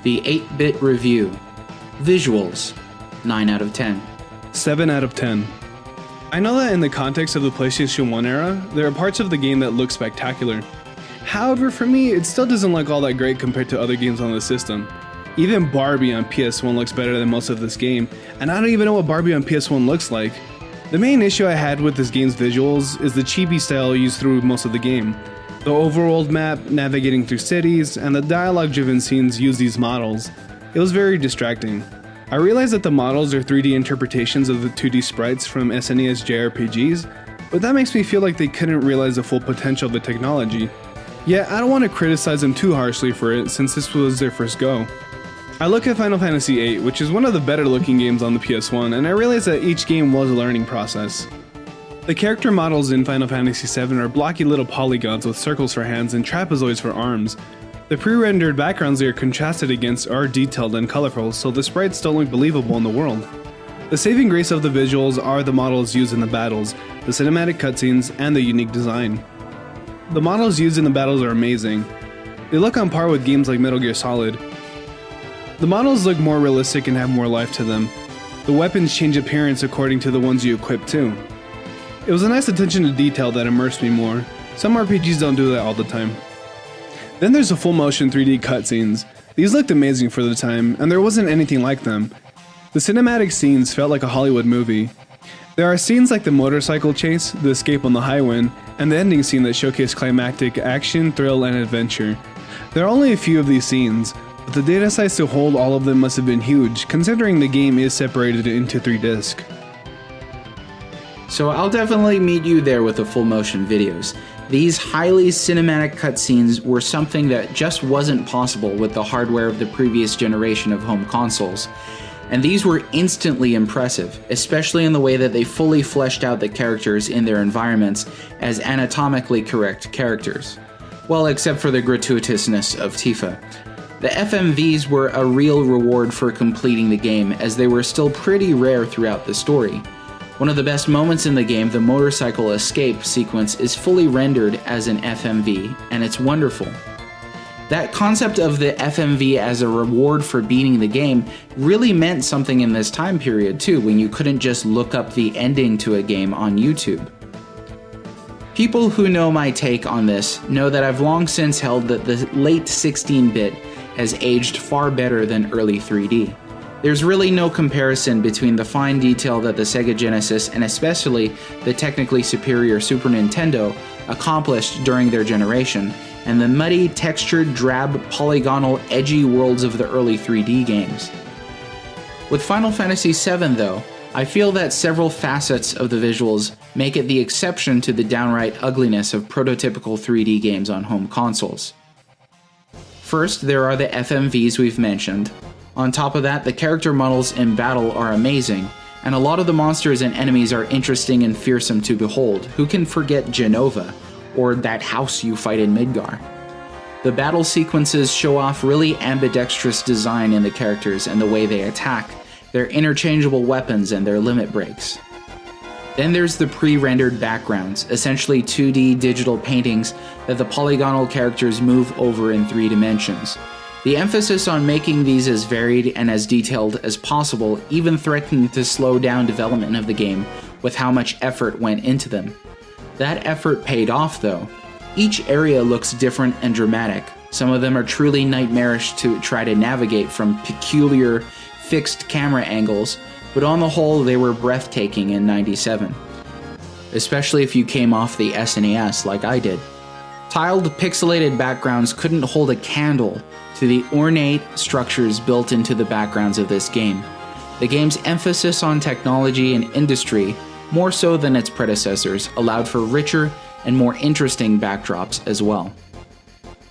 The 8-Bit Review. Visuals, 9 out of 10. 7 out of 10. I know that in the context of the PlayStation 1 era, there are parts of the game that look spectacular. However, for me, it still doesn't look all that great compared to other games on the system. Even Barbie on PS1 looks better than most of this game, and I don't even know what Barbie on PS1 looks like. The main issue I had with this game's visuals is the chibi style used through most of the game. The overworld map, navigating through cities, and the dialogue-driven scenes use these models. It was very distracting. I realized that the models are 3D interpretations of the 2D sprites from SNES JRPGs, but that makes me feel like they couldn't realize the full potential of the technology. Yet, I don't want to criticize them too harshly for it since this was their first go. I look at Final Fantasy VIII, which is one of the better looking games on the PS1, and I realize that each game was a learning process. The character models in Final Fantasy VII are blocky little polygons with circles for hands and trapezoids for arms. The pre-rendered backgrounds they are contrasted against are detailed and colorful, so the sprites don't look believable in the world. The saving grace of the visuals are the models used in the battles, the cinematic cutscenes, and the unique design. The models used in the battles are amazing. They look on par with games like Metal Gear Solid. The models look more realistic and have more life to them. The weapons change appearance according to the ones you equip too. It was a nice attention to detail that immersed me more. Some RPGs don't do that all the time. Then there's the full motion 3D cutscenes. These looked amazing for the time, and there wasn't anything like them. The cinematic scenes felt like a Hollywood movie. There are scenes like the motorcycle chase, the escape on the highway, and the ending scene that showcase climactic action, thrill, and adventure. There are only a few of these scenes, but the data size to hold all of them must have been huge, considering the game is separated into 3 discs. So I'll definitely meet you there with the full motion videos. These highly cinematic cutscenes were something that just wasn't possible with the hardware of the previous generation of home consoles. And these were instantly impressive, especially in the way that they fully fleshed out the characters in their environments as anatomically correct characters. Well, except for the gratuitousness of Tifa. The FMVs were a real reward for completing the game, as they were still pretty rare throughout the story. One of the best moments in the game, the motorcycle escape sequence, is fully rendered as an FMV, and it's wonderful. That concept of the FMV as a reward for beating the game really meant something in this time period too, when you couldn't just look up the ending to a game on YouTube. People who know my take on this know that I've long since held that the late 16-bit has aged far better than early 3D. There's really no comparison between the fine detail that the Sega Genesis, and especially the technically superior Super Nintendo, accomplished during their generation, and the muddy, textured, drab, polygonal, edgy worlds of the early 3D games. With Final Fantasy VII though, I feel that several facets of the visuals make it the exception to the downright ugliness of prototypical 3D games on home consoles. First, there are the FMVs we've mentioned. On top of that, the character models in battle are amazing, and a lot of the monsters and enemies are interesting and fearsome to behold. Who can forget Genova, or that house you fight in Midgar? The battle sequences show off really ambidextrous design in the characters and the way they attack, their interchangeable weapons and their limit breaks. Then there's the pre-rendered backgrounds, essentially 2D digital paintings that the polygonal characters move over in 3 dimensions. The emphasis on making these as varied and as detailed as possible even threatened to slow down development of the game with how much effort went into them. That effort paid off though. Each area looks different and dramatic. Some of them are truly nightmarish to try to navigate from peculiar fixed camera angles, but on the whole they were breathtaking in '97. Especially if you came off the SNES like I did. Tiled pixelated backgrounds couldn't hold a candle to the ornate structures built into the backgrounds of this game. The game's emphasis on technology and industry, more so than its predecessors, allowed for richer and more interesting backdrops as well.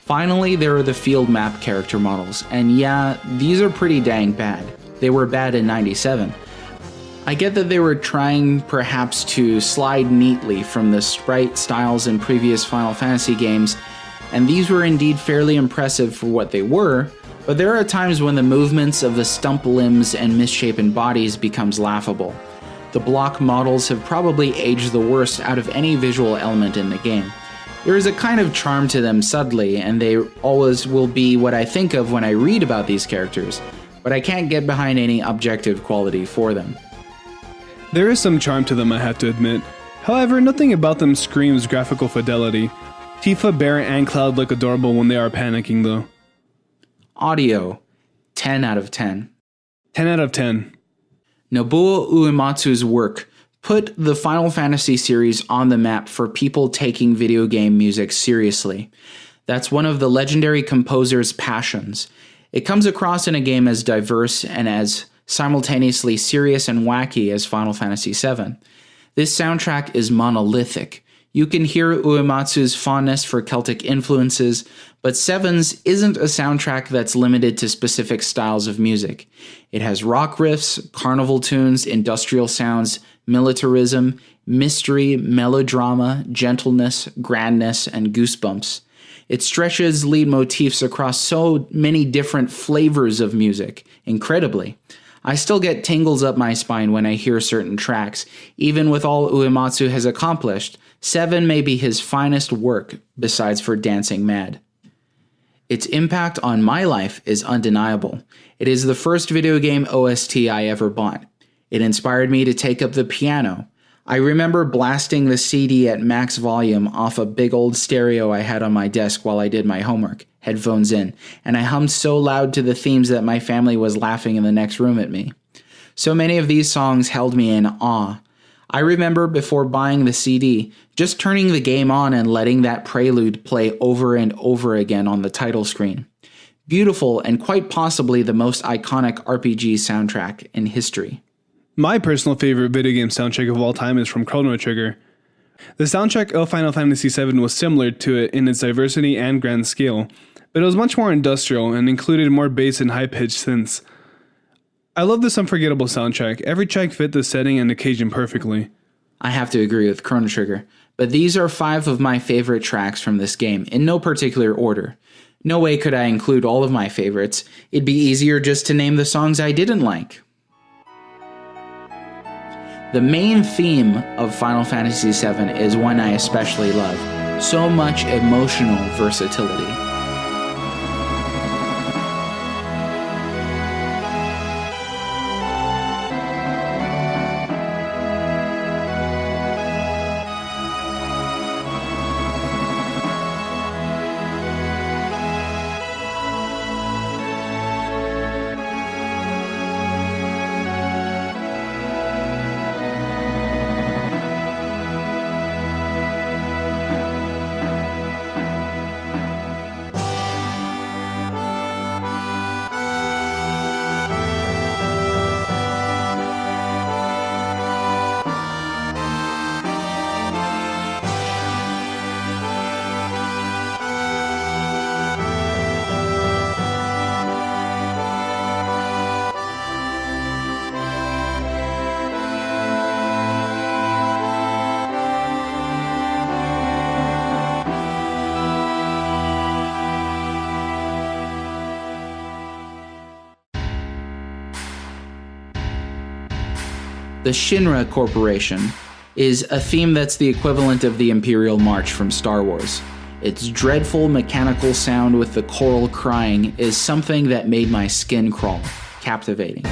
Finally, there are the field map character models, and yeah, these are pretty dang bad. They were bad in '97. I get that they were trying perhaps to slide neatly from the sprite styles in previous Final Fantasy games, and these were indeed fairly impressive for what they were, but there are times when the movements of the stump limbs and misshapen bodies becomes laughable. The block models have probably aged the worst out of any visual element in the game. There is a kind of charm to them subtly, and they always will be what I think of when I read about these characters, but I can't get behind any objective quality for them. There is some charm to them, I have to admit. However, nothing about them screams graphical fidelity. Tifa, Barret, and Cloud look adorable when they are panicking, though. Audio, 10 out of 10. 10 out of 10. Nobuo Uematsu's work put the Final Fantasy series on the map for people taking video game music seriously. That's one of the legendary composer's passions. It comes across in a game as diverse and as simultaneously serious and wacky as Final Fantasy VII. This soundtrack is monolithic. You can hear Uematsu's fondness for Celtic influences, but Seven's isn't a soundtrack that's limited to specific styles of music. It has rock riffs, carnival tunes, industrial sounds, militarism, mystery, melodrama, gentleness, grandness, and goosebumps. It stretches lead motifs across so many different flavors of music, incredibly. I still get tingles up my spine when I hear certain tracks. Even with all Uematsu has accomplished, Seven may be his finest work, besides for Dancing Mad. Its impact on my life is undeniable. It is the first video game OST I ever bought. It inspired me to take up the piano. I remember blasting the CD at max volume off a big old stereo I had on my desk while I did my homework, headphones in, and I hummed so loud to the themes that my family was laughing in the next room at me. So many of these songs held me in awe. I remember before buying the CD, just turning the game on and letting that prelude play over and over again on the title screen. Beautiful and quite possibly the most iconic RPG soundtrack in history. My personal favorite video game soundtrack of all time is from Chrono Trigger. The soundtrack of Final Fantasy VII was similar to it in its diversity and grand scale, but it was much more industrial and included more bass and high-pitched synths. I love this unforgettable soundtrack. Every track fit the setting and occasion perfectly. I have to agree with Chrono Trigger, but these are 5 of my favorite tracks from this game, in no particular order. No way could I include all of my favorites. It'd be easier just to name the songs I didn't like. The main theme of Final Fantasy VII is one I especially love. So much emotional versatility. The Shinra Corporation is a theme that's the equivalent of the Imperial March from Star Wars. Its dreadful mechanical sound with the choral crying is something that made my skin crawl. Captivating.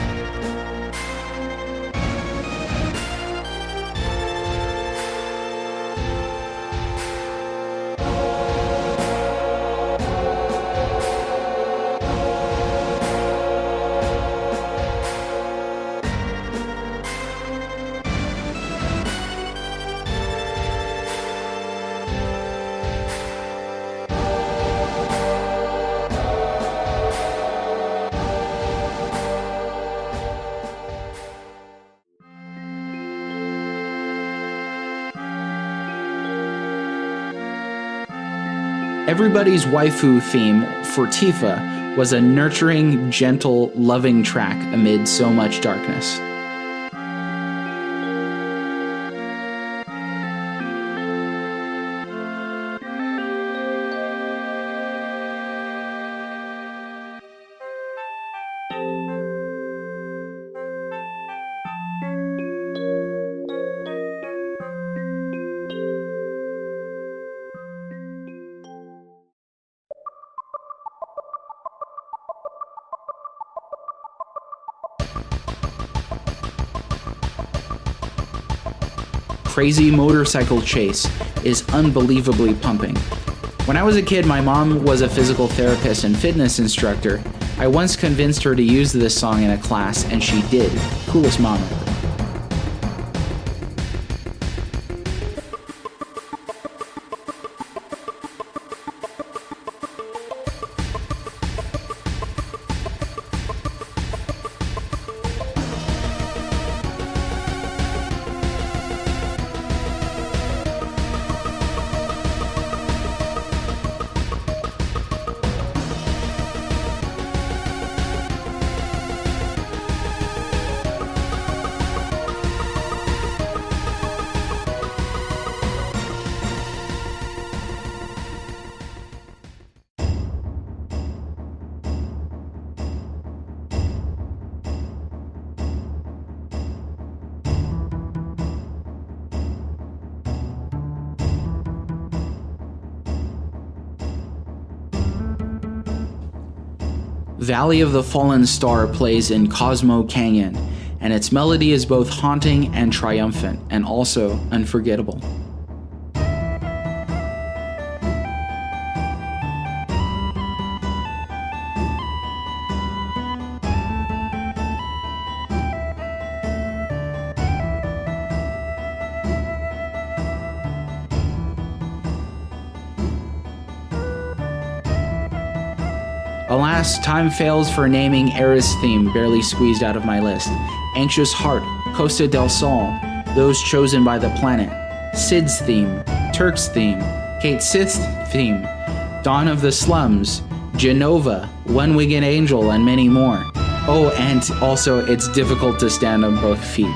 Everybody's Waifu theme for Tifa was a nurturing, gentle, loving track amid so much darkness. crazy motorcycle chase is unbelievably pumping. When I was a kid, my mom was a physical therapist and fitness instructor. I once convinced her to use this song in a class, and she did. Coolest mom ever. Valley of the Fallen Star plays in Cosmo Canyon, and its melody is both haunting and triumphant, and also unforgettable. Alas, time fails for naming Era's theme, barely squeezed out of my list. Anxious Heart, Costa del Sol, Those Chosen by the Planet, Sid's theme, Turk's theme, Kate Sith's theme, Dawn of the Slums, Genova, One Winged Angel, and many more. Oh, and also, it's difficult to stand on both feet.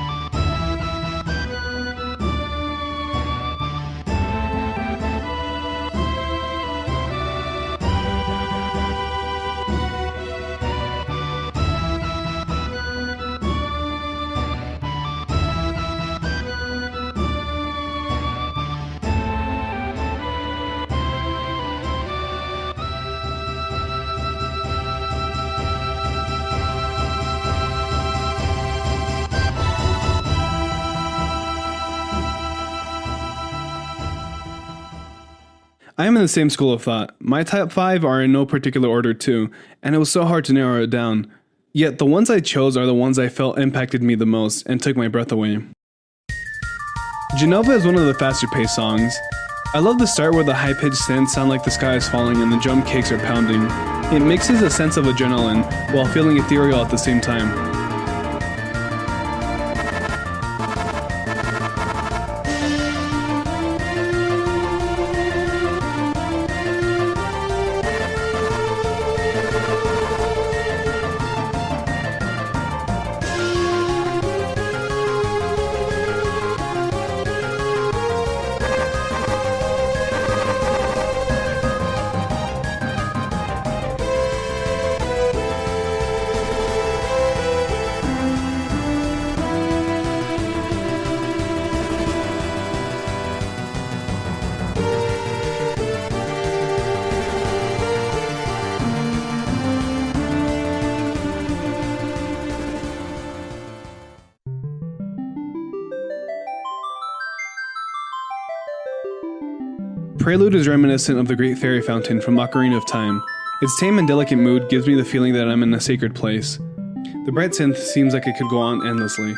I am in the same school of thought. My top 5 are in no particular order too, and it was so hard to narrow it down. Yet the ones I chose are the ones I felt impacted me the most and took my breath away. Genova is one of the faster paced songs. I love the start where the high-pitched synths sound like the sky is falling and the drum kicks are pounding. It mixes a sense of adrenaline while feeling ethereal at the same time. Prelude is reminiscent of the Great Fairy Fountain from Ocarina of Time. Its tame and delicate mood gives me the feeling that I'm in a sacred place. The bright synth seems like it could go on endlessly.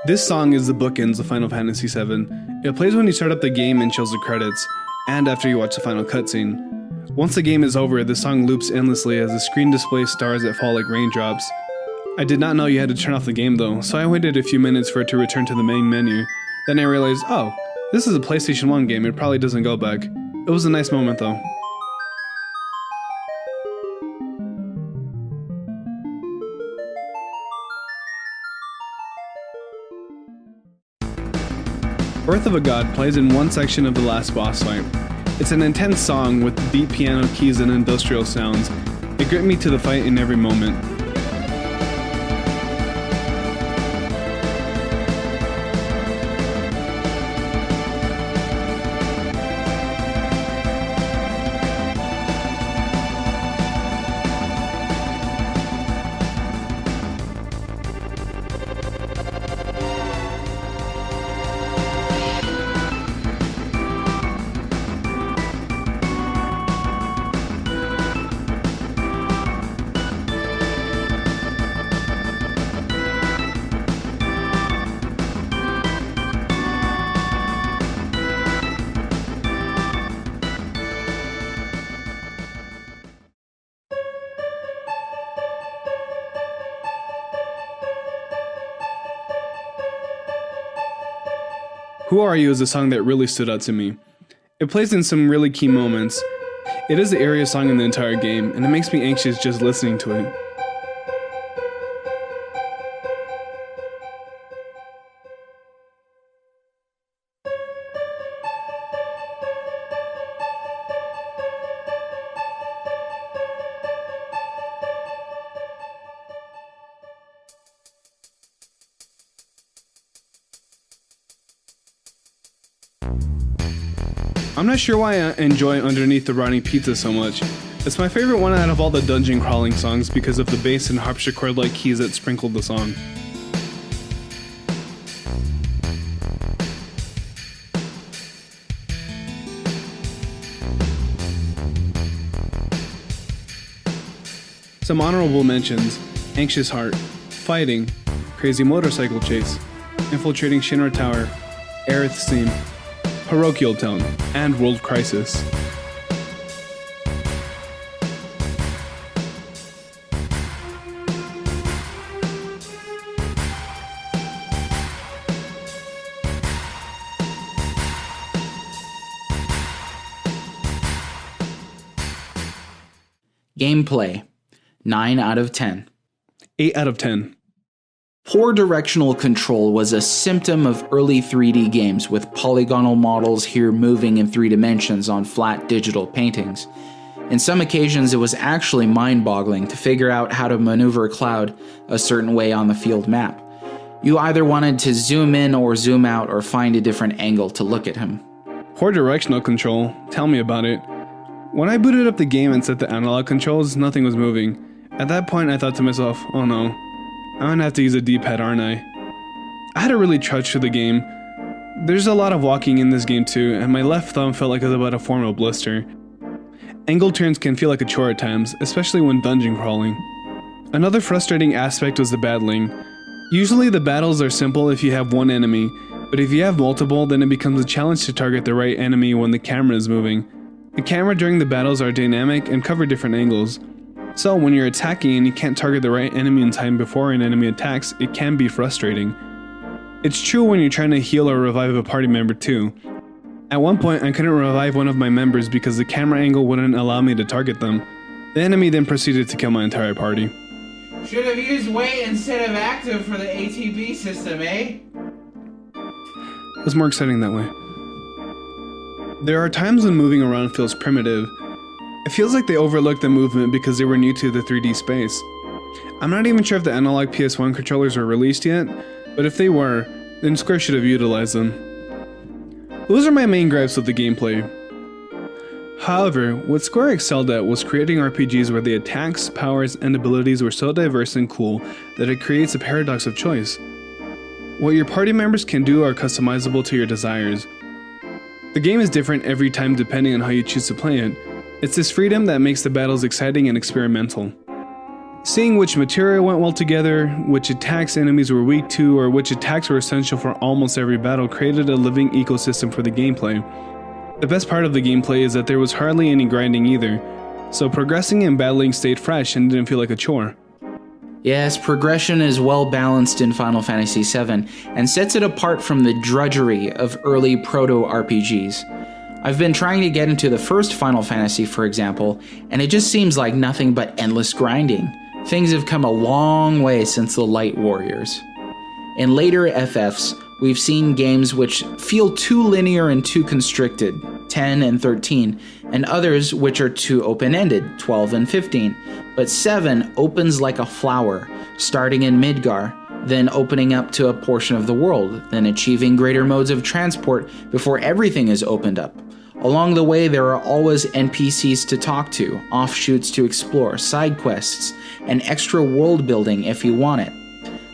This song is the bookends of Final Fantasy VII. It plays when you start up the game and shows the credits, and after you watch the final cutscene. Once the game is over, the song loops endlessly as the screen displays stars that fall like raindrops. I did not know you had to turn off the game though, so I waited a few minutes for it to return to the main menu. Then I realized, oh, this is a PlayStation 1 game, it probably doesn't go back. It was a nice moment though. Birth of a God plays in one section of the last boss fight. It's an intense song with beat piano keys and industrial sounds. It gripped me to the fight in every moment. Who Are You is a song that really stood out to me. It plays in some really key moments. It is the airiest song in the entire game, and it makes me anxious just listening to it. I'm not sure why I enjoy Underneath the Rotting Pizza so much. It's my favorite one out of all the dungeon crawling songs because of the bass and harpsichord-like keys that sprinkled the song. Some honorable mentions: Anxious Heart, Fighting, Crazy Motorcycle Chase, Infiltrating Shinra Tower, Aerith's Theme, Parochial Tone, and World Crisis. Gameplay, 9 out of 10. 8 out of 10. Poor directional control was a symptom of early 3D games, with polygonal models here moving in 3 dimensions on flat digital paintings. In some occasions, it was actually mind-boggling to figure out how to maneuver Cloud a certain way on the field map. You either wanted to zoom in or zoom out or find a different angle to look at him. Poor directional control, tell me about it. When I booted up the game and set the analog controls, nothing was moving. At that point, I thought to myself, oh no, I'm gonna have to use a D-pad, aren't I? I had to really trudge through the game. There's a lot of walking in this game too, and my left thumb felt like it was about to form a blister. Angle turns can feel like a chore at times, especially when dungeon crawling. Another frustrating aspect was the battling. Usually the battles are simple if you have one enemy, but if you have multiple, then it becomes a challenge to target the right enemy when the camera is moving. The camera during the battles are dynamic and cover different angles. So when you're attacking and you can't target the right enemy in time before an enemy attacks, it can be frustrating. It's true when you're trying to heal or revive a party member too. At one point I couldn't revive one of my members because the camera angle wouldn't allow me to target them. The enemy then proceeded to kill my entire party. Should have used wait instead of active for the ATB system, eh? It was more exciting that way. There are times when moving around feels primitive. It feels like they overlooked the movement because they were new to the 3D space. I'm not even sure if the analog PS1 controllers were released yet, but if they were, then Square should have utilized them. Those are my main gripes with the gameplay. However, what Square excelled at was creating RPGs where the attacks, powers, and abilities were so diverse and cool that it creates a paradox of choice. What your party members can do are customizable to your desires. The game is different every time depending on how you choose to play it. It's this freedom that makes the battles exciting and experimental. Seeing which material went well together, which attacks enemies were weak to, or which attacks were essential for almost every battle created a living ecosystem for the gameplay. The best part of the gameplay is that there was hardly any grinding either, so progressing and battling stayed fresh and didn't feel like a chore. Yes, progression is well balanced in Final Fantasy VII and sets it apart from the drudgery of early proto-RPGs. I've been trying to get into the first Final Fantasy, for example, and it just seems like nothing but endless grinding. Things have come a long way since the Light Warriors. In later FFs, we've seen games which feel too linear and too constricted, 10 and 13, and others which are too open-ended, 12 and 15. But 7 opens like a flower, starting in Midgar, then opening up to a portion of the world, then achieving greater modes of transport before everything is opened up. Along the way, there are always NPCs to talk to, offshoots to explore, side quests, and extra world building if you want it.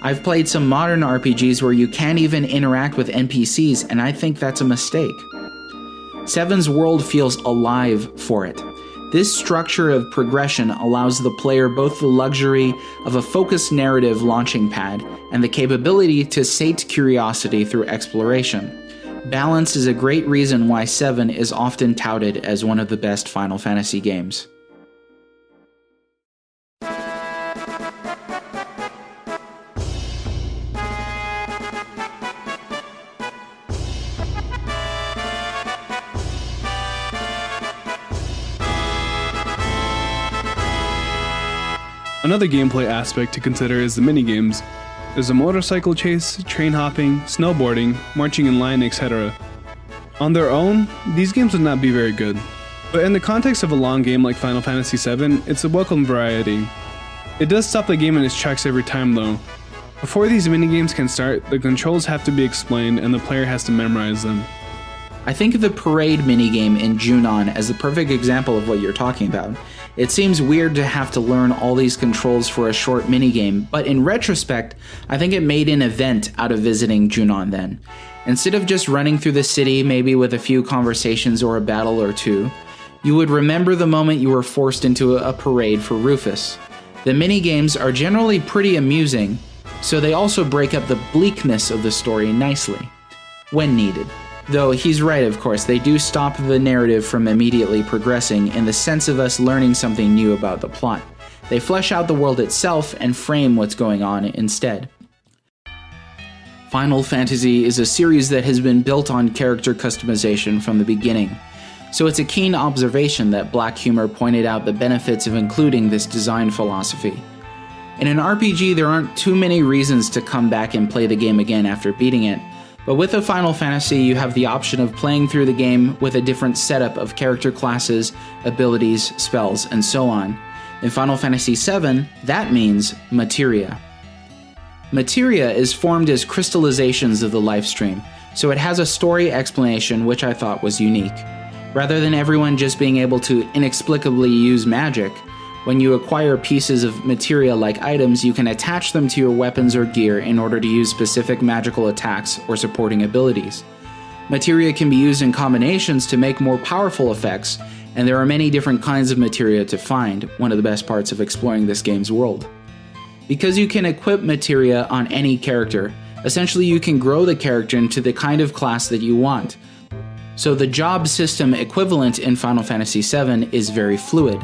I've played some modern RPGs where you can't even interact with NPCs, and I think that's a mistake. 7's world feels alive for it. This structure of progression allows the player both the luxury of a focused narrative launching pad and the capability to sate curiosity through exploration. Balance is a great reason why 7 is often touted as one of the best Final Fantasy games. Another gameplay aspect to consider is the minigames. There's a motorcycle chase, train hopping, snowboarding, marching in line, etc. On their own, these games would not be very good. But in the context of a long game like Final Fantasy VII, it's a welcome variety. It does stop the game in its tracks every time though. Before these minigames can start, the controls have to be explained and the player has to memorize them. I think of the parade minigame in Junon as the perfect example of what you're talking about. It seems weird to have to learn all these controls for a short minigame, but in retrospect, I think it made an event out of visiting Junon then. Instead of just running through the city, maybe with a few conversations or a battle or two, you would remember the moment you were forced into a parade for Rufus. The minigames are generally pretty amusing, so they also break up the bleakness of the story nicely, when needed. Though he's right, of course, they do stop the narrative from immediately progressing in the sense of us learning something new about the plot. They flesh out the world itself and frame what's going on instead. Final Fantasy is a series that has been built on character customization from the beginning, so it's a keen observation that Black Humor pointed out the benefits of including this design philosophy. In an RPG, there aren't too many reasons to come back and play the game again after beating it, but with a Final Fantasy, you have the option of playing through the game with a different setup of character classes, abilities, spells, and so on. In Final Fantasy VII, that means materia. Materia is formed as crystallizations of the life stream, so it has a story explanation which I thought was unique. Rather than everyone just being able to inexplicably use magic, when you acquire pieces of materia-like items, you can attach them to your weapons or gear in order to use specific magical attacks or supporting abilities. Materia can be used in combinations to make more powerful effects, and there are many different kinds of materia to find, one of the best parts of exploring this game's world. Because you can equip materia on any character, essentially you can grow the character into the kind of class that you want. So the job system equivalent in Final Fantasy VII is very fluid.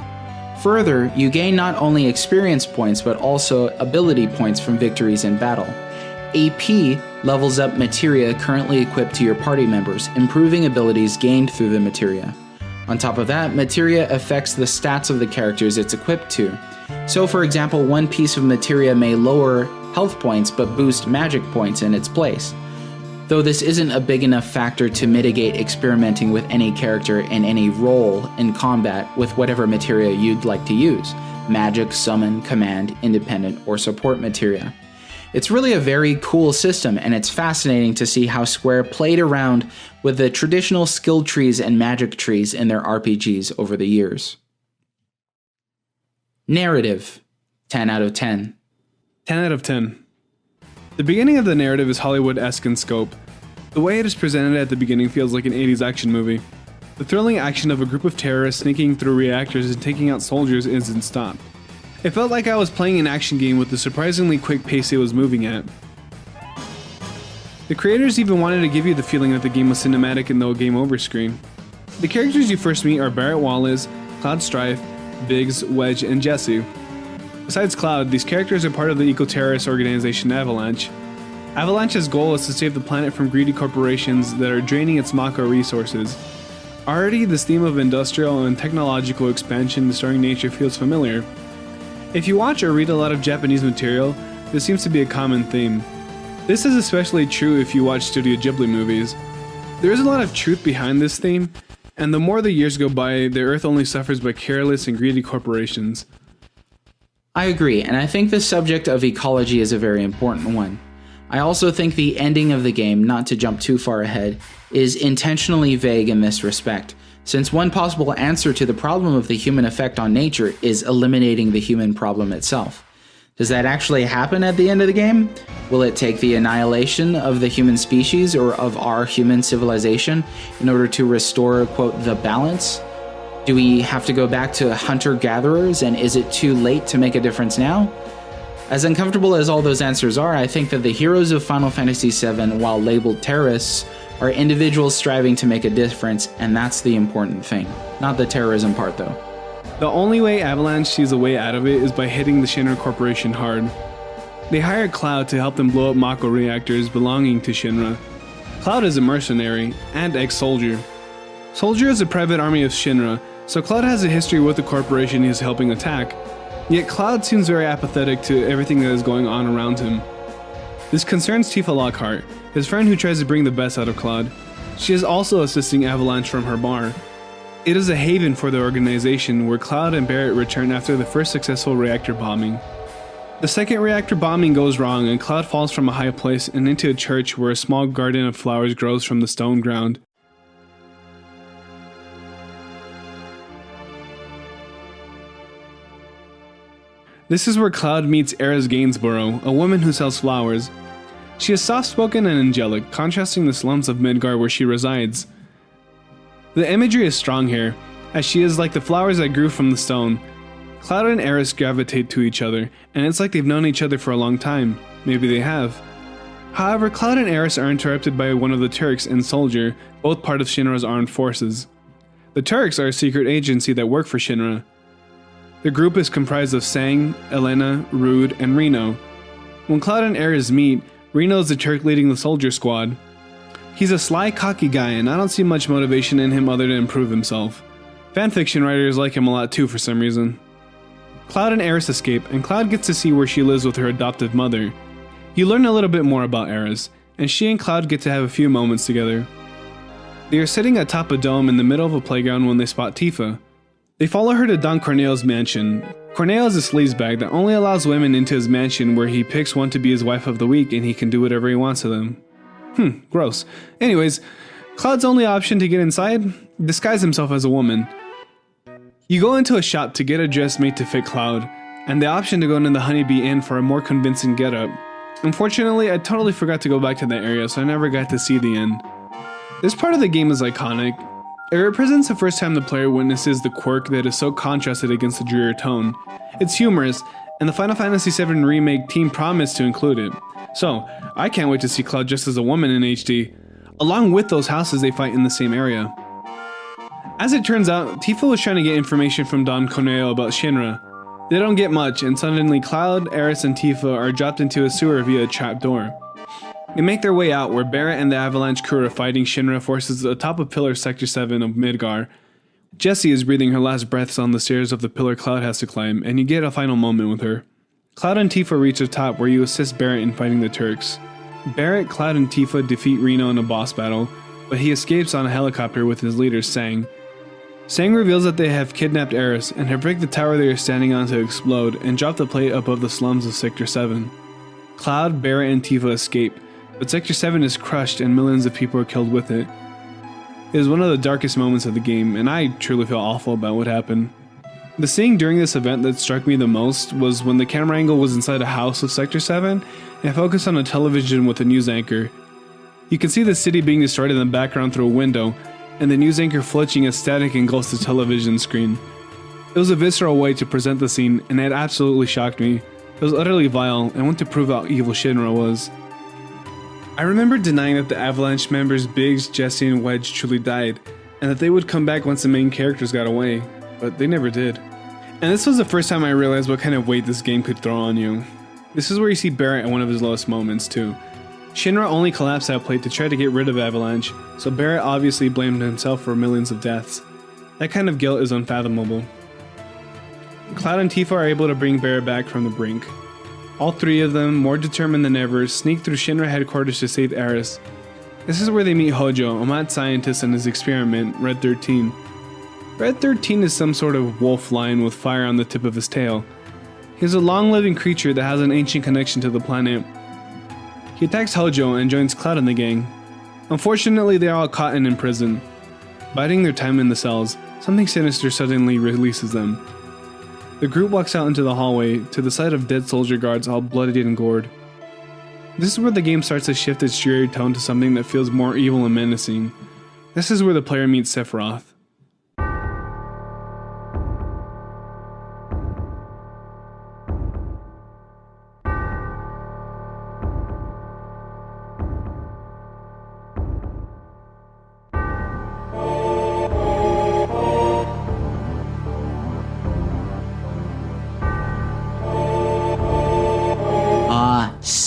Further, you gain not only experience points but also ability points from victories in battle. AP levels up materia currently equipped to your party members, improving abilities gained through the materia. On top of that, materia affects the stats of the characters it's equipped to. So for example, one piece of materia may lower health points but boost magic points in its place. Though this isn't a big enough factor to mitigate experimenting with any character in any role in combat with whatever materia you'd like to use: magic, summon, command, independent, or support materia. It's really a very cool system, and it's fascinating to see how Square played around with the traditional skill trees and magic trees in their RPGs over the years. Narrative, 10 out of 10. 10 out of 10. The beginning of the narrative is Hollywood-esque in scope. The way it is presented at the beginning feels like an 80s action movie. The thrilling action of a group of terrorists sneaking through reactors and taking out soldiers isn't stopped. It felt like I was playing an action game with the surprisingly quick pace it was moving at. The creators even wanted to give you the feeling that the game was cinematic in the game over screen. The characters you first meet are Barrett Wallace, Cloud Strife, Biggs, Wedge, and Jesse. Besides Cloud, these characters are part of the eco-terrorist organization Avalanche. Avalanche's goal is to save the planet from greedy corporations that are draining its Mako resources. Already, this theme of industrial and technological expansion destroying nature feels familiar. If you watch or read a lot of Japanese material, this seems to be a common theme. This is especially true if you watch Studio Ghibli movies. There is a lot of truth behind this theme, and the more the years go by, the Earth only suffers by careless and greedy corporations. I agree, and I think the subject of ecology is a very important one. I also think the ending of the game, not to jump too far ahead, is intentionally vague in this respect, since one possible answer to the problem of the human effect on nature is eliminating the human problem itself. Does that actually happen at the end of the game? Will it take the annihilation of the human species or of our human civilization in order to restore, quote, the balance? Do we have to go back to hunter-gatherers, and is it too late to make a difference now? As uncomfortable as all those answers are, I think that the heroes of Final Fantasy VII, while labeled terrorists, are individuals striving to make a difference, and that's the important thing. Not the terrorism part, though. The only way Avalanche sees a way out of it is by hitting the Shinra Corporation hard. They hired Cloud to help them blow up Mako reactors belonging to Shinra. Cloud is a mercenary and ex-soldier. Soldier is a private army of Shinra, so Cloud has a history with the corporation he is helping attack. Yet Cloud seems very apathetic to everything that is going on around him. This concerns Tifa Lockhart, his friend who tries to bring the best out of Cloud. She is also assisting Avalanche from her bar. It is a haven for the organization where Cloud and Barrett return after the first successful reactor bombing. The second reactor bombing goes wrong and Cloud falls from a high place and into a church where a small garden of flowers grows from the stone ground. This is where Cloud meets Eris Gainsborough, a woman who sells flowers. She is soft-spoken and angelic, contrasting the slums of Midgar where she resides. The imagery is strong here, as she is like the flowers that grew from the stone. Cloud and Eris gravitate to each other, and it's like they've known each other for a long time. Maybe they have. However, Cloud and Eris are interrupted by one of the Turks and Soldier, both part of Shinra's armed forces. The Turks are a secret agency that work for Shinra. The group is comprised of Sang, Elena, Rude, and Reno. When Cloud and Eris meet, Reno is the Turk leading the Soldier squad. He's a sly, cocky guy, and I don't see much motivation in him other than improve himself. Fanfiction writers like him a lot too for some reason. Cloud and Eris escape, and Cloud gets to see where she lives with her adoptive mother. You learn a little bit more about Eris, and she and Cloud get to have a few moments together. They are sitting atop a dome in the middle of a playground when they spot Tifa. They follow her to Don Corneo's mansion. Corneo is a sleazebag that only allows women into his mansion where he picks one to be his wife of the week and he can do whatever he wants to them. Gross. Anyways, Cloud's only option to get inside? Disguise himself as a woman. You go into a shop to get a dress made to fit Cloud, and the option to go into the Honeybee Inn for a more convincing getup. Unfortunately, I totally forgot to go back to that area, so I never got to see the inn. This part of the game is iconic. It represents the first time the player witnesses the quirk that is so contrasted against the dreary tone. It's humorous, and the Final Fantasy VII Remake team promised to include it. So, I can't wait to see Cloud just as a woman in HD, along with those houses they fight in the same area. As it turns out, Tifa was trying to get information from Don Corneo about Shinra. They don't get much, and suddenly Cloud, Eris, and Tifa are dropped into a sewer via a trapdoor. They make their way out where Barrett and the Avalanche crew are fighting Shinra forces atop of Pillar Sector 7 of Midgar. Jessie is breathing her last breaths on the stairs of the pillar Cloud has to climb, and you get a final moment with her. Cloud and Tifa reach the top where you assist Barrett in fighting the Turks. Barrett, Cloud, and Tifa defeat Reno in a boss battle, but he escapes on a helicopter with his leader Sang. Sang reveals that they have kidnapped Eris and have rigged the tower they are standing on to explode and drop the plate above the slums of Sector 7. Cloud, Barrett, and Tifa escape, but Sector 7 is crushed and millions of people are killed with it. It is one of the darkest moments of the game, and I truly feel awful about what happened. The scene during this event that struck me the most was when the camera angle was inside a house of Sector 7 and focused on a television with a news anchor. You can see the city being destroyed in the background through a window, and the news anchor fletching as static engulfs the television screen. It was a visceral way to present the scene, and it absolutely shocked me. It was utterly vile and went to prove how evil Shinra was. I remember denying that the Avalanche members Biggs, Jessie, and Wedge truly died, and that they would come back once the main characters got away, but they never did. And this was the first time I realized what kind of weight this game could throw on you. This is where you see Barrett at one of his lowest moments too. Shinra only collapsed that plate to try to get rid of Avalanche, so Barrett obviously blamed himself for millions of deaths. That kind of guilt is unfathomable. Cloud and Tifa are able to bring Barrett back from the brink. All three of them, more determined than ever, sneak through Shinra headquarters to save Eris. This is where they meet Hojo, a mad scientist, and his experiment, Red 13. Red 13 is some sort of wolf lion with fire on the tip of his tail. He is a long-living creature that has an ancient connection to the planet. He attacks Hojo and joins Cloud and the gang. Unfortunately, they are all caught and in prison. Biding their time in the cells, something sinister suddenly releases them. The group walks out into the hallway to the sight of dead soldier guards all bloodied and gored. This is where the game starts to shift its dreary tone to something that feels more evil and menacing. This is where the player meets Sephiroth.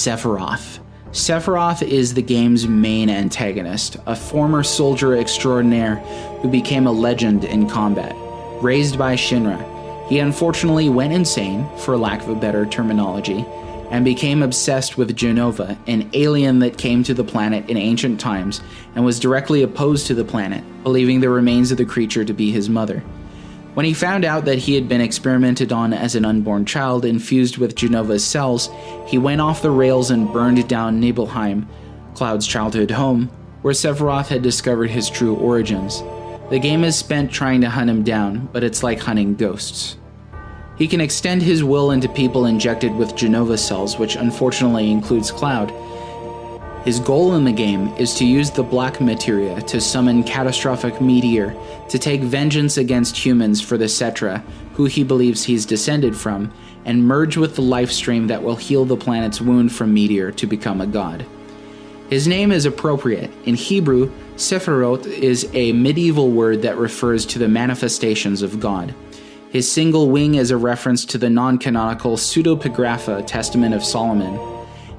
Sephiroth. Sephiroth is the game's main antagonist, a former soldier extraordinaire who became a legend in combat. Raised by Shinra, He unfortunately went insane, for lack of a better terminology, and became obsessed with Jenova, an alien that came to the planet in ancient times and was directly opposed to the planet, believing the remains of the creature to be his mother. When he found out that he had been experimented on as an unborn child infused with Jenova's cells, he went off the rails and burned down Nibelheim, Cloud's childhood home, where Sephiroth had discovered his true origins. The game is spent trying to hunt him down, but it's like hunting ghosts. He can extend his will into people injected with Jenova cells, which unfortunately includes Cloud. His goal in the game is to use the black materia to summon catastrophic meteor to take vengeance against humans for the Cetra, who he believes he's descended from, and merge with the life stream that will heal the planet's wound from meteor to become a god. His name is appropriate. In Hebrew, Sephiroth is a medieval word that refers to the manifestations of God. His single wing is a reference to the non-canonical Pseudepigrapha Testament of Solomon,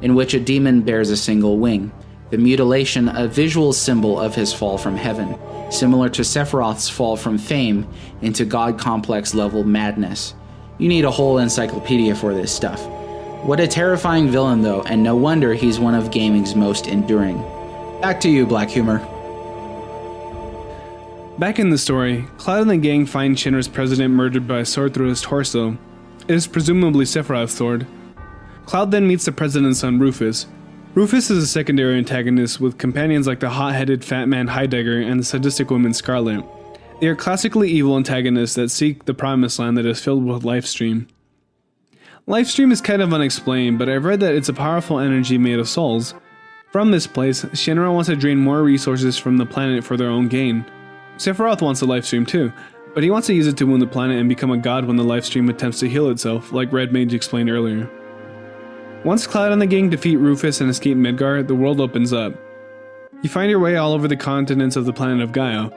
in which a demon bears a single wing, the mutilation a visual symbol of his fall from heaven, similar to Sephiroth's fall from fame into god complex level madness. You need a whole encyclopedia for this stuff. What a terrifying villain though, and no wonder he's one of gaming's most enduring. Back to you, Black Humor. Back in the story, Cloud and the gang find Shinra's president murdered by a sword through his torso. It is presumably Sephiroth's sword. Cloud then meets the president's son Rufus. Rufus is a secondary antagonist with companions like the hot-headed fat man Heidegger and the sadistic woman Scarlet. They are classically evil antagonists that seek the promised land that is filled with Lifestream. Lifestream is kind of unexplained, but I've read that it's a powerful energy made of souls. From this place, Shinra wants to drain more resources from the planet for their own gain. Sephiroth wants a Lifestream too, but he wants to use it to wound the planet and become a god when the Lifestream attempts to heal itself, like Red Mage explained earlier. Once Cloud and the gang defeat Rufus and escape Midgar, the world opens up. You find your way all over the continents of the planet of Gaia.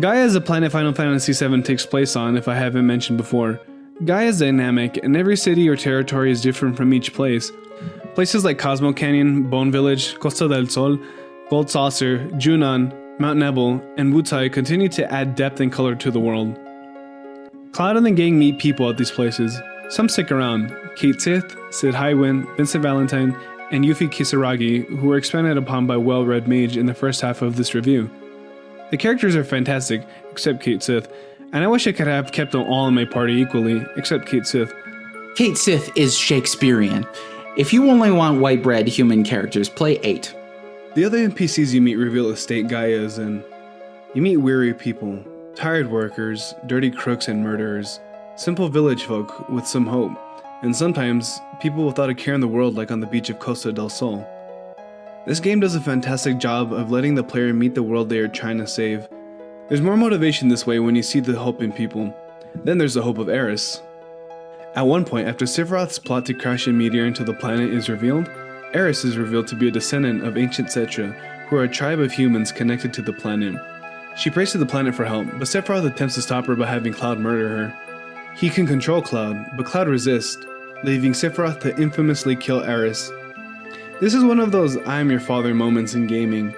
Gaia is a planet Final Fantasy VII takes place on, if I haven't mentioned before. Gaia is dynamic, and every city or territory is different from each place. Places like Cosmo Canyon, Bone Village, Costa del Sol, Gold Saucer, Junon, Mount Nebel, and Wutai continue to add depth and color to the world. Cloud and the gang meet people at these places. Some stick around: Kate Sith, Sid Highwind, Vincent Valentine, and Yuffie Kisaragi, who were expanded upon by well-read Mage in the first half of this review. The characters are fantastic, except Kate Sith, and I wish I could have kept them all in my party equally, except Kate Sith. Kate Sith is Shakespearean. If you only want white-bread human characters, play 8. The other NPCs you meet reveal the state Gaia is in. You meet weary people, tired workers, dirty crooks and murderers, simple village folk with some hope, and sometimes people without a care in the world like on the beach of Costa del Sol. This game does a fantastic job of letting the player meet the world they are trying to save. There's more motivation this way when you see the hope in people. Then there's the hope of Eris. At one point, after Sephiroth's plot to crash a meteor into the planet is revealed, Eris is revealed to be a descendant of ancient Cetra, who are a tribe of humans connected to the planet. She prays to the planet for help, but Sephiroth attempts to stop her by having Cloud murder her. He can control Cloud, but Cloud resists, leaving Sephiroth to infamously kill Eris. This is one of those I am your father moments in gaming.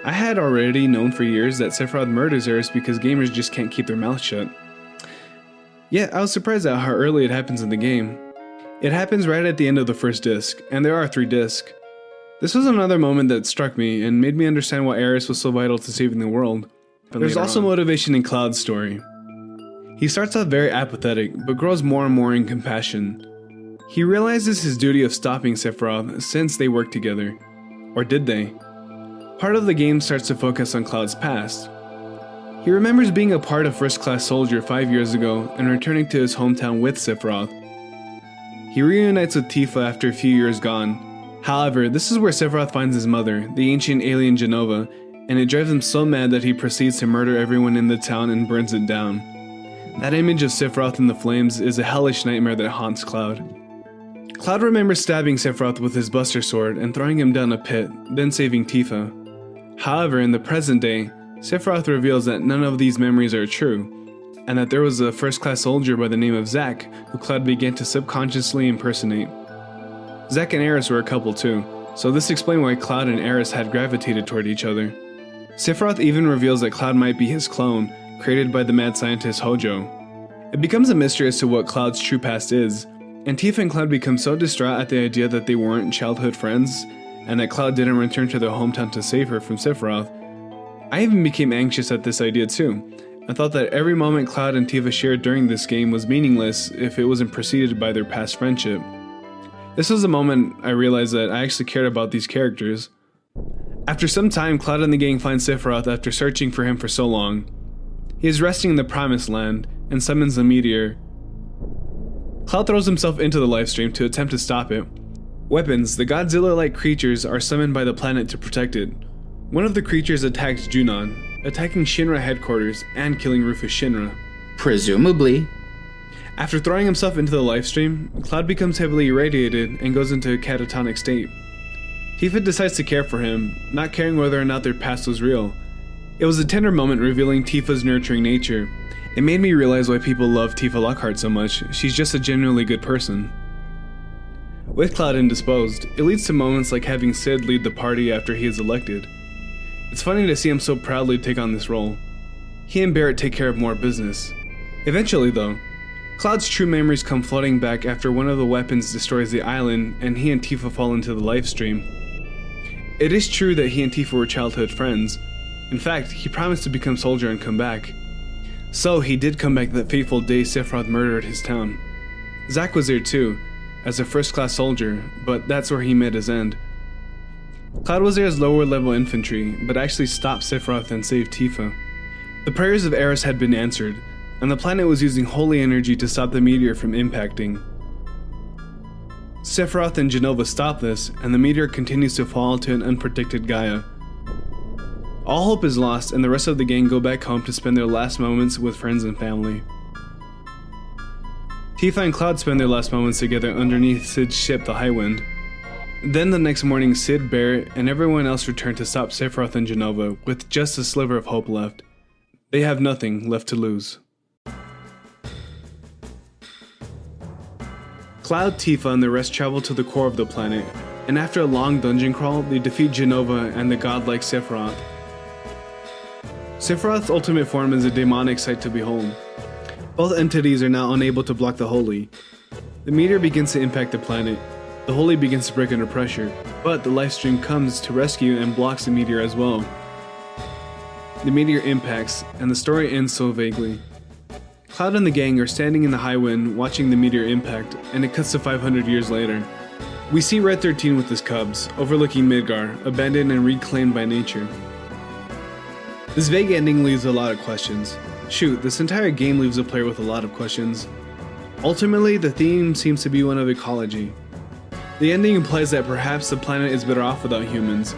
I had already known for years that Sephiroth murders Eris because gamers just can't keep their mouths shut. Yet I was surprised at how early it happens in the game. It happens right at the end of the first disc, and there are 3 discs. This was another moment that struck me and made me understand why Eris was so vital to saving the world. There's also motivation in Cloud's story. He starts off very apathetic, but grows more and more in compassion. He realizes his duty of stopping Sephiroth since they worked together. Or did they? Part of the game starts to focus on Cloud's past. He remembers being a part of First Class Soldier 5 years ago and returning to his hometown with Sephiroth. He reunites with Tifa after a few years gone. However, this is where Sephiroth finds his mother, the ancient alien Jenova, and it drives him so mad that he proceeds to murder everyone in the town and burns it down. That image of Sephiroth in the flames is a hellish nightmare that haunts Cloud. Cloud remembers stabbing Sephiroth with his Buster Sword and throwing him down a pit, then saving Tifa. However, in the present day, Sephiroth reveals that none of these memories are true, and that there was a first-class soldier by the name of Zack who Cloud began to subconsciously impersonate. Zack and Eris were a couple too, so this explained why Cloud and Eris had gravitated toward each other. Sephiroth even reveals that Cloud might be his clone, created by the mad scientist Hojo. It becomes a mystery as to what Cloud's true past is, and Tifa and Cloud become so distraught at the idea that they weren't childhood friends, and that Cloud didn't return to their hometown to save her from Sephiroth. I even became anxious at this idea too. I thought that every moment Cloud and Tifa shared during this game was meaningless if it wasn't preceded by their past friendship. This was the moment I realized that I actually cared about these characters. After some time, Cloud and the gang find Sephiroth after searching for him for so long. He is resting in the Promised Land and summons the meteor. Cloud throws himself into the livestream to attempt to stop it. Weapons, the Godzilla-like creatures, are summoned by the planet to protect it. One of the creatures attacks Junon, attacking Shinra headquarters and killing Rufus Shinra. Presumably. After throwing himself into the livestream, Cloud becomes heavily irradiated and goes into a catatonic state. Tifa decides to care for him, not caring whether or not their past was real. It was a tender moment revealing Tifa's nurturing nature. It made me realize why people love Tifa Lockhart so much. She's just a genuinely good person. With Cloud indisposed, it leads to moments like having Sid lead the party after he is elected. It's funny to see him so proudly take on this role. He and Barrett take care of more business. Eventually though, Cloud's true memories come flooding back after one of the weapons destroys the island and he and Tifa fall into the livestream. It is true that he and Tifa were childhood friends. In fact, he promised to become soldier and come back. So he did come back that fateful day Sephiroth murdered his town. Zack was there too, as a first-class soldier, but that's where he met his end. Cloud was there as lower-level infantry, but actually stopped Sephiroth and saved Tifa. The prayers of Eris had been answered, and the planet was using holy energy to stop the meteor from impacting. Sephiroth and Jenova stop this, and the meteor continues to fall to an unprotected Gaia. All hope is lost, and the rest of the gang go back home to spend their last moments with friends and family. Tifa and Cloud spend their last moments together underneath Sid's ship, the Highwind. Then the next morning, Sid, Barrett, and everyone else return to stop Sephiroth and Jenova, with just a sliver of hope left. They have nothing left to lose. Cloud, Tifa, and the rest travel to the core of the planet, and after a long dungeon crawl, they defeat Jenova and the godlike Sephiroth. Sephiroth's ultimate form is a demonic sight to behold. Both entities are now unable to block the Holy. The meteor begins to impact the planet. The Holy begins to break under pressure, but the livestream comes to rescue and blocks the meteor as well. The meteor impacts, and the story ends so vaguely. Cloud and the gang are standing in the Highwind watching the meteor impact, and it cuts to 500 years later. We see Red 13 with his cubs, overlooking Midgar, abandoned and reclaimed by nature. This vague ending leaves a lot of questions. Shoot, this entire game leaves the player with a lot of questions. Ultimately, the theme seems to be one of ecology. The ending implies that perhaps the planet is better off without humans.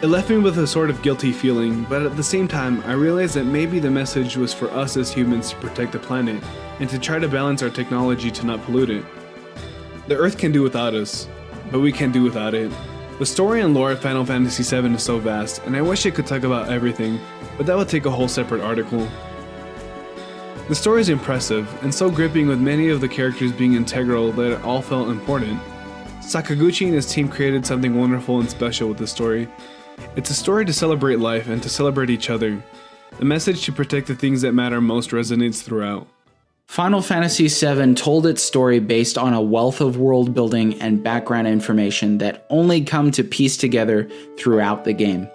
It left me with a sort of guilty feeling, but at the same time, I realized that maybe the message was for us as humans to protect the planet, and to try to balance our technology to not pollute it. The Earth can do without us, but we can't do without it. The story and lore of Final Fantasy VII is so vast, and I wish it could talk about everything, but that would take a whole separate article. The story is impressive, and so gripping with many of the characters being integral that it all felt important. Sakaguchi and his team created something wonderful and special with the story. It's a story to celebrate life and to celebrate each other. The message to protect the things that matter most resonates throughout. Final Fantasy VII told its story based on a wealth of world building and background information that only come to piece together throughout the game.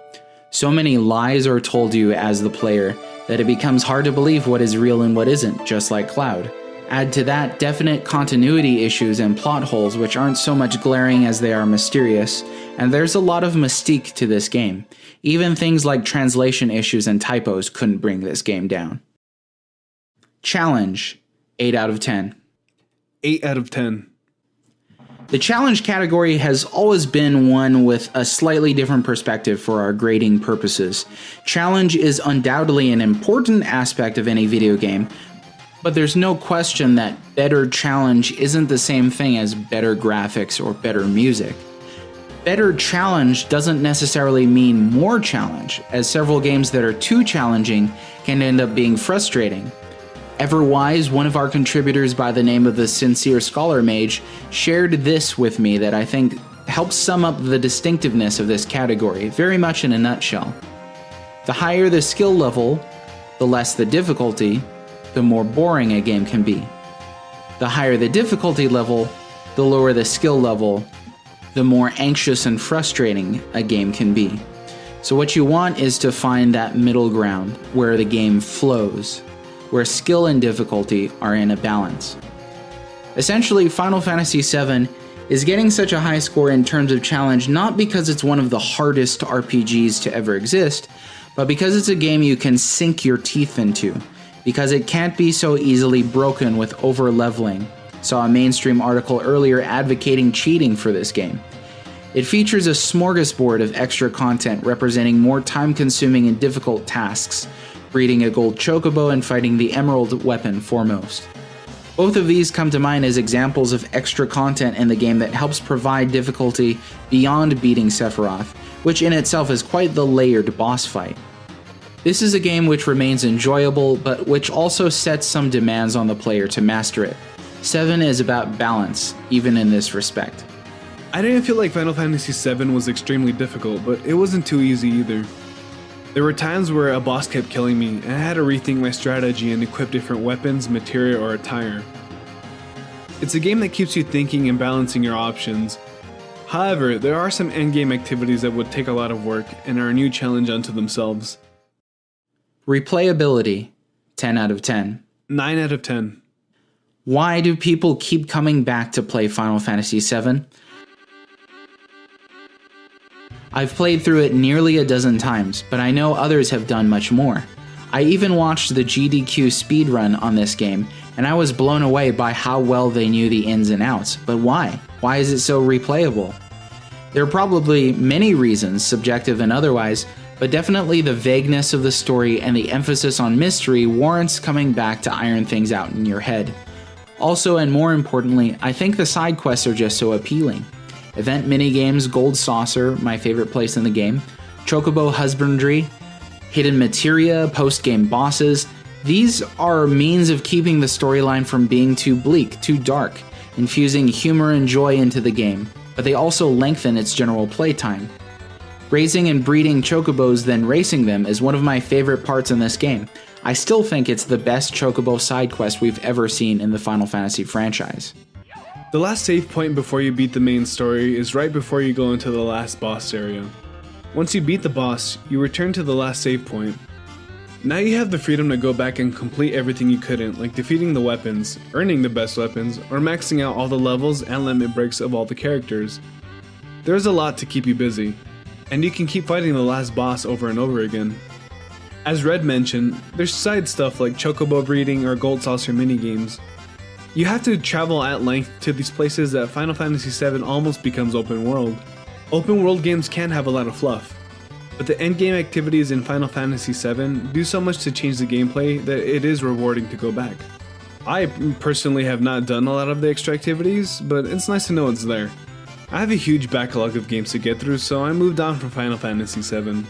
So many lies are told you as the player that it becomes hard to believe what is real and what isn't, just like Cloud. Add to that definite continuity issues and plot holes which aren't so much glaring as they are mysterious, and there's a lot of mystique to this game. Even things like translation issues and typos couldn't bring this game down. Challenge, 8 out of 10. 8 out of 10. The challenge category has always been one with a slightly different perspective for our grading purposes. Challenge is undoubtedly an important aspect of any video game, but there's no question that better challenge isn't the same thing as better graphics or better music. Better challenge doesn't necessarily mean more challenge, as several games that are too challenging can end up being frustrating. Everwise, one of our contributors by the name of the Sincere Scholar Mage, shared this with me that I think helps sum up the distinctiveness of this category, very much in a nutshell. The higher the skill level, the less the difficulty, the more boring a game can be. The higher the difficulty level, the lower the skill level, the more anxious and frustrating a game can be. So what you want is to find that middle ground where the game flows, where skill and difficulty are in a balance. Essentially, Final Fantasy VII is getting such a high score in terms of challenge not because it's one of the hardest RPGs to ever exist, but because it's a game you can sink your teeth into, because it can't be so easily broken with over-leveling. Saw a mainstream article earlier advocating cheating for this game. It features a smorgasbord of extra content representing more time-consuming and difficult tasks, breeding a gold chocobo and fighting the emerald weapon foremost. Both of these come to mind as examples of extra content in the game that helps provide difficulty beyond beating Sephiroth, which in itself is quite the layered boss fight. This is a game which remains enjoyable, but which also sets some demands on the player to master it. 7 is about balance, even in this respect. I didn't feel like Final Fantasy VII was extremely difficult, but it wasn't too easy either. There were times where a boss kept killing me, and I had to rethink my strategy and equip different weapons, materia, or attire. It's a game that keeps you thinking and balancing your options. However, there are some endgame activities that would take a lot of work and are a new challenge unto themselves. Replayability, 10 out of 10. 9 out of 10. Why do people keep coming back to play Final Fantasy VII? I've played through it nearly a dozen times, but I know others have done much more. I even watched the GDQ speedrun on this game, and I was blown away by how well they knew the ins and outs. But why? Why is it so replayable? There are probably many reasons, subjective and otherwise, but definitely the vagueness of the story and the emphasis on mystery warrants coming back to iron things out in your head. Also, and more importantly, I think the side quests are just so appealing. Event minigames, Gold Saucer, my favorite place in the game, Chocobo Husbandry, hidden materia, post-game bosses. These are means of keeping the storyline from being too bleak, too dark, infusing humor and joy into the game, but they also lengthen its general playtime. Raising and breeding chocobos, then racing them is one of my favorite parts in this game. I still think it's the best chocobo side quest we've ever seen in the Final Fantasy franchise. The last save point before you beat the main story is right before you go into the last boss area. Once you beat the boss, you return to the last save point. Now you have the freedom to go back and complete everything you couldn't, like defeating the weapons, earning the best weapons, or maxing out all the levels and limit breaks of all the characters. There's a lot to keep you busy, and you can keep fighting the last boss over and over again. As Red mentioned, there's side stuff like chocobo breeding or gold saucer minigames. You have to travel at length to these places that Final Fantasy VII almost becomes open world. Open world games can have a lot of fluff, but the endgame activities in Final Fantasy VII do so much to change the gameplay that it is rewarding to go back. I personally have not done a lot of the extra activities, but it's nice to know it's there. I have a huge backlog of games to get through, so I moved on from Final Fantasy VII.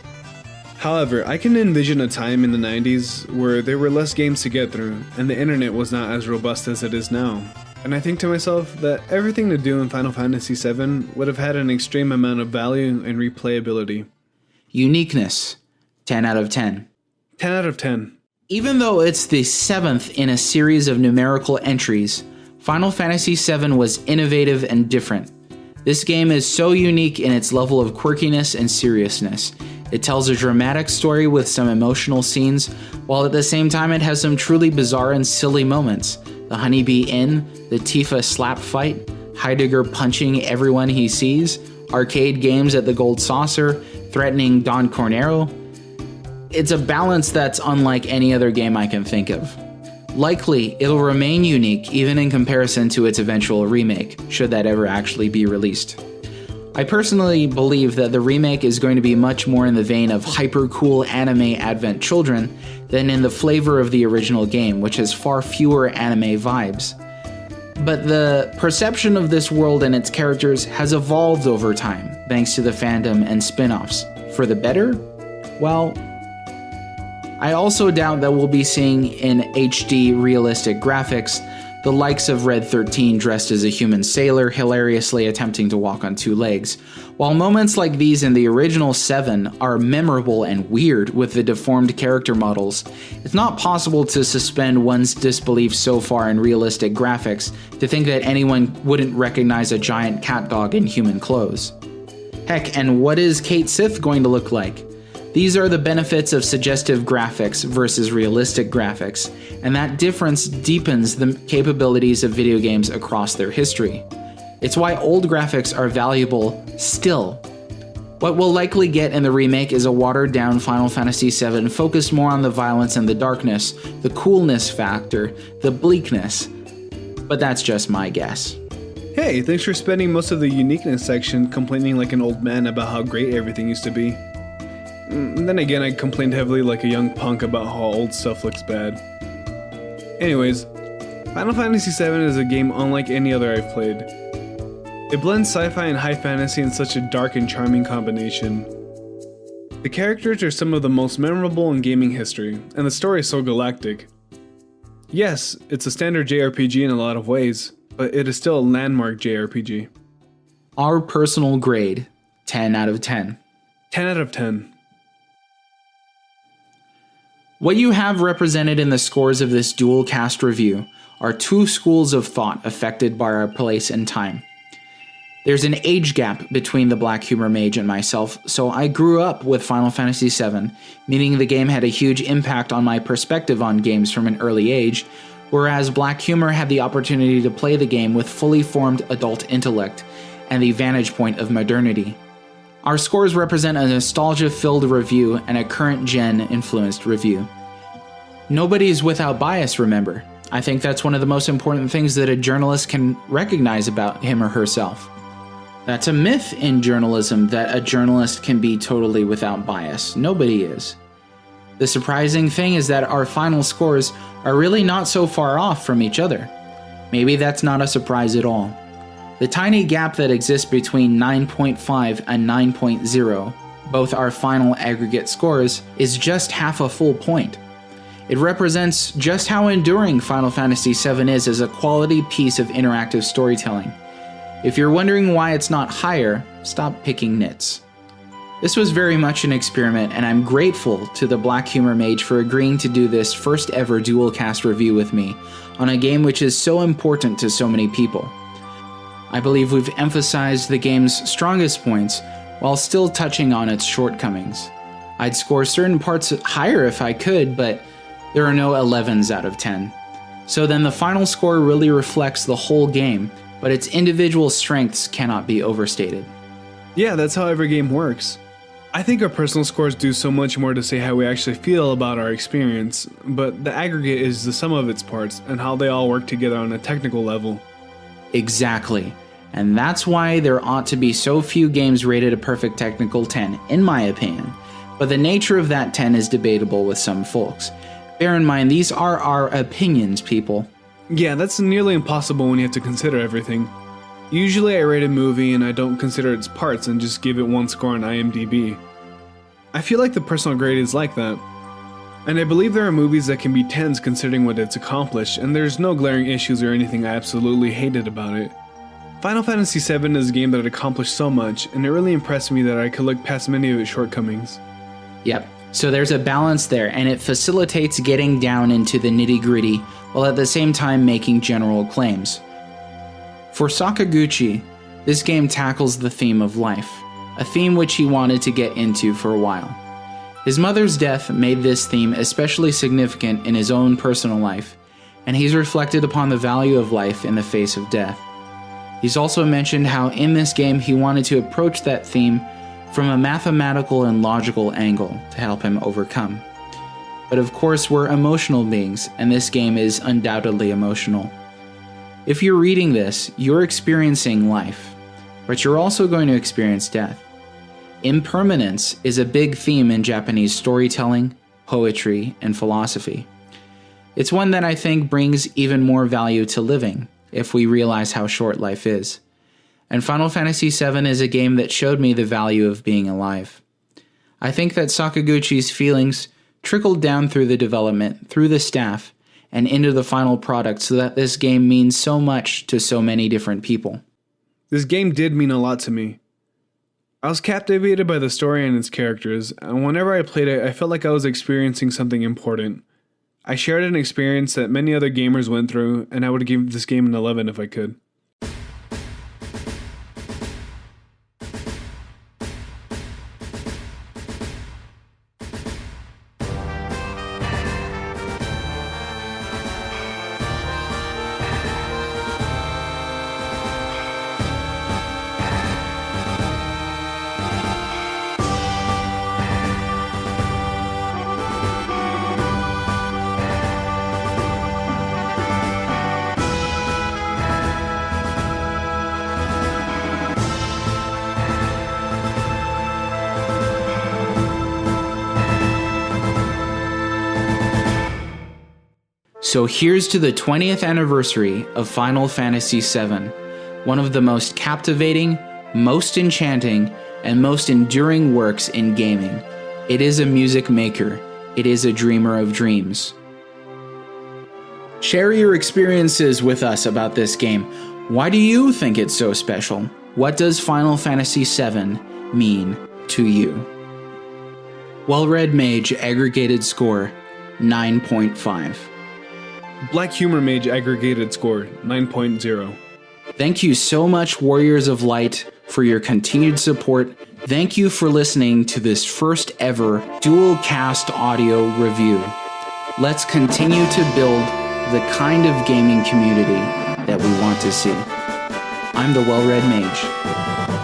However, I can envision a time in the 90s where there were less games to get through, and the internet was not as robust as it is now. And I think to myself that everything to do in Final Fantasy VII would have had an extreme amount of value and replayability. Uniqueness, 10 out of 10. 10 out of 10. Even though it's the 7th in a series of numerical entries, Final Fantasy VII was innovative and different. This game is so unique in its level of quirkiness and seriousness. It tells a dramatic story with some emotional scenes, while at the same time it has some truly bizarre and silly moments. The Honeybee Inn, the Tifa slap fight, Heidegger punching everyone he sees, arcade games at the Gold Saucer, threatening Don Cornero. It's a balance that's unlike any other game I can think of. Likely, it'll remain unique even in comparison to its eventual remake, should that ever actually be released. I personally believe that the remake is going to be much more in the vein of hyper-cool anime Advent Children than in the flavor of the original game, which has far fewer anime vibes. But the perception of this world and its characters has evolved over time, thanks to the fandom and spin-offs. For the better? Well, I also doubt that we'll be seeing in HD realistic graphics, the likes of Red 13 dressed as a human sailor, hilariously attempting to walk on two legs. While moments like these in the original 7 are memorable and weird with the deformed character models, it's not possible to suspend one's disbelief so far in realistic graphics to think that anyone wouldn't recognize a giant cat dog in human clothes. Heck, and what is Kate Sith going to look like? These are the benefits of suggestive graphics versus realistic graphics, and that difference deepens the capabilities of video games across their history. It's why old graphics are valuable still. What we'll likely get in the remake is a watered-down Final Fantasy VII focused more on the violence and the darkness, the coolness factor, the bleakness. But that's just my guess. Hey, thanks for spending most of the uniqueness section complaining like an old man about how great everything used to be. Then again, I complained heavily like a young punk about how old stuff looks bad. Anyways, Final Fantasy VII is a game unlike any other I've played. It blends sci-fi and high fantasy in such a dark and charming combination. The characters are some of the most memorable in gaming history, and the story is so galactic. Yes, it's a standard JRPG in a lot of ways, but it is still a landmark JRPG. Our personal grade, 10 out of 10. 10 out of 10. What you have represented in the scores of this dual cast review are two schools of thought affected by our place and time. There's an age gap between the Black Humor Mage and myself, so I grew up with Final Fantasy VII, meaning the game had a huge impact on my perspective on games from an early age, whereas Black Humor had the opportunity to play the game with fully formed adult intellect and the vantage point of modernity. Our scores represent a nostalgia-filled review and a current-gen influenced review. Nobody's without bias, remember. I think that's one of the most important things that a journalist can recognize about him or herself. That's a myth in journalism, that a journalist can be totally without bias. Nobody is. The surprising thing is that our final scores are really not so far off from each other. Maybe that's not a surprise at all. The tiny gap that exists between 9.5 and 9.0, both our final aggregate scores, is just half a full point. It represents just how enduring Final Fantasy VII is as a quality piece of interactive storytelling. If you're wondering why it's not higher, stop picking nits. This was very much an experiment, and I'm grateful to the Black Humor Mage for agreeing to do this first ever dual cast review with me on a game which is so important to so many people. I believe we've emphasized the game's strongest points while still touching on its shortcomings. I'd score certain parts higher if I could, but there are no 11s out of 10. So then the final score really reflects the whole game, but its individual strengths cannot be overstated. Yeah, that's how every game works. I think our personal scores do so much more to say how we actually feel about our experience, but the aggregate is the sum of its parts and how they all work together on a technical level. Exactly. And that's why there ought to be so few games rated a perfect technical 10, in my opinion. But the nature of that 10 is debatable with some folks. Bear in mind, these are our opinions, people. Yeah, that's nearly impossible when you have to consider everything. Usually I rate a movie and I don't consider its parts and just give it one score on IMDb. I feel like the personal grade is like that. And I believe there are movies that can be 10s considering what it's accomplished, and there's no glaring issues or anything I absolutely hated about it. Final Fantasy VII is a game that accomplished so much, and it really impressed me that I could look past many of its shortcomings. Yep. So there's a balance there, and it facilitates getting down into the nitty-gritty while at the same time making general claims. For Sakaguchi, this game tackles the theme of life, a theme which he wanted to get into for a while. His mother's death made this theme especially significant in his own personal life, and he's reflected upon the value of life in the face of death. He's also mentioned how in this game he wanted to approach that theme from a mathematical and logical angle to help him overcome. But of course, we're emotional beings, and this game is undoubtedly emotional. If you're reading this, you're experiencing life, but you're also going to experience death. Impermanence is a big theme in Japanese storytelling, poetry, and philosophy. It's one that I think brings even more value to living if we realize how short life is. And Final Fantasy VII is a game that showed me the value of being alive. I think that Sakaguchi's feelings trickled down through the development, through the staff, and into the final product so that this game means so much to so many different people. This game did mean a lot to me. I was captivated by the story and its characters, and whenever I played it, I felt like I was experiencing something important. I shared an experience that many other gamers went through, and I would give this game an 11 if I could. So here's to the 20th anniversary of Final Fantasy VII, one of the most captivating, most enchanting, and most enduring works in gaming. It is a music maker. It is a dreamer of dreams. Share your experiences with us about this game. Why do you think it's so special? What does Final Fantasy VII mean to you? Well-Read Mage aggregated score 9.5. Black Humor Mage aggregated score 9.0. Thank you so much, Warriors of Light, for your continued support. Thank you for listening to this first ever dual cast audio review. Let's continue to build the kind of gaming community that we want to see. I'm the Well-Read Mage.